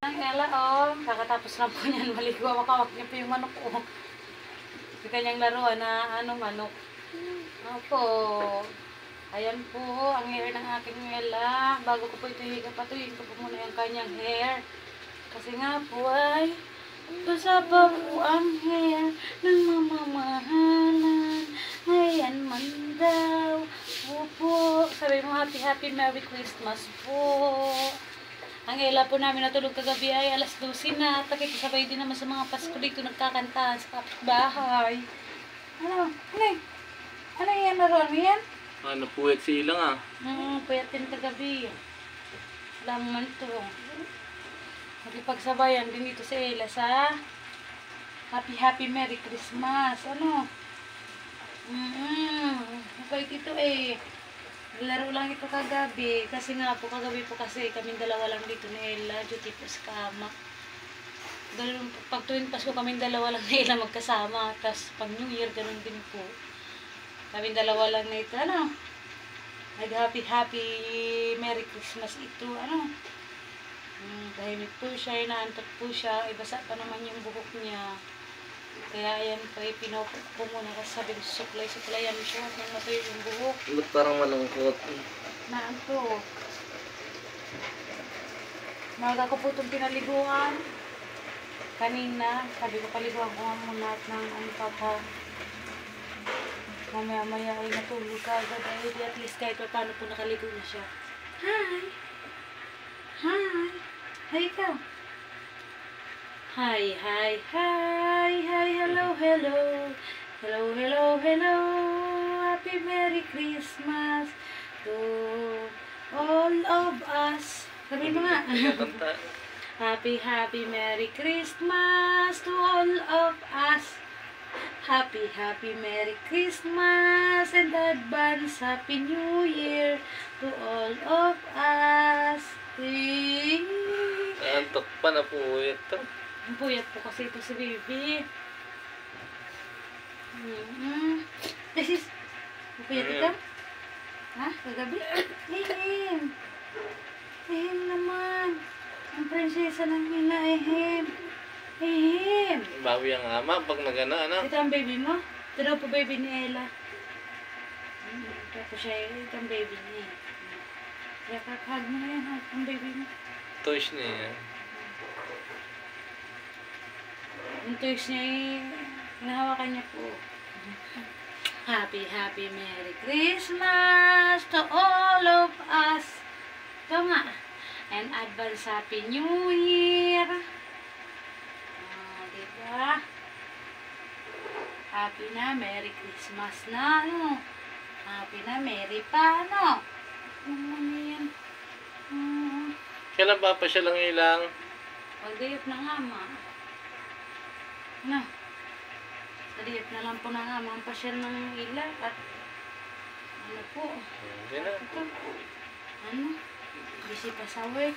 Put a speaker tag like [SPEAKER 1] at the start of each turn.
[SPEAKER 1] Ang Ella, oh, kakatapos lang po niyan maligo. Makawak niya po yung manok, oh. Yung kanyang laruan na manok. Opo. Ayan po, ang hair ng aking Ella. Bago ko po ito higa, patuyin ko po muna yung kanyang hair. Kasi nga po ay basa pa po ang hair ng mamamahalan. Ayan man daw. Opo. Sabi mo, happy Merry Christmas po. Ang Ella po namin natulog kagabi ay alas 12 na. At nakikisabay din naman sa mga Pasko dito nagkakantahan sa kapitbahay. Ano? Ano yan? Naroon mo yan?
[SPEAKER 2] Ano, puwet sila nga.
[SPEAKER 1] Puyat din kagabi. Alam man to. Magipagsabayan din dito sa Ella sa happy Merry Christmas. Ano? Mabait ito eh. Laro lang ito kagabi. Kasi nga po, kagabi po kasi kaming dalawa lang dito ni Ella. Duty po sa kama. Pag tuwing Pasko kaming dalawa lang ni Ella magkasama. Tapos pag New Year, ganun din po. Kaming dalawa lang na ito. Ano? Happy Merry Christmas ito. Ano? Tahimik po siya. Inaantot po siya. Ibasa pa naman yung buhok niya. Kaya ayan po, pinopok ko muna kasi sabi ko suklay-suklayan siya nang matuyo yung buhok.
[SPEAKER 2] Ba't parang malungkot?
[SPEAKER 1] Naanto. Maga ko po itong pinaliguan. Kanina, sabi ko paliguan ko nga muna at ng papa. Mamaya-maya ay natulog ka agad. Ay, at least kahit paano po nakaligo na siya. Hi! Hi! Hi ikaw! Hi, hello. Hello. Happy Merry Christmas to all of us. Sabi mo nga. Happy Merry Christmas to all of us. Happy Merry Christmas and advance Happy New Year to all of us.
[SPEAKER 2] Antok pa na puwet to.
[SPEAKER 1] Ang puyat po kasi ito si baby. This is... Puyat ito? Ha? Kagabi? Ehim naman. Ang prinsesa ng nila, ehim.
[SPEAKER 2] Bawi ang ama pag nagana, ano?
[SPEAKER 1] Ito ang baby mo? Ito daw po baby ni Ella. Ito po siya, ito ang baby niya. Kaya kakahag mo na yan, ang baby mo.
[SPEAKER 2] Toys niya.
[SPEAKER 1] Yung toys niya hinahawakan niya po. Happy Merry Christmas to all of us. Ito nga. And advance Happy New Year. Diba? Happy na Merry Christmas na, ano? Happy na Merry pa, ano? Ano yan?
[SPEAKER 2] Kailan pa siya lang ilang?
[SPEAKER 1] Pag-dayot ng ama. Ano? Pag-dayot na lang po ng ama ang pasyal ng ila at ano po?
[SPEAKER 2] Hindi na.
[SPEAKER 1] Ito. Ano? Busy pa sa work.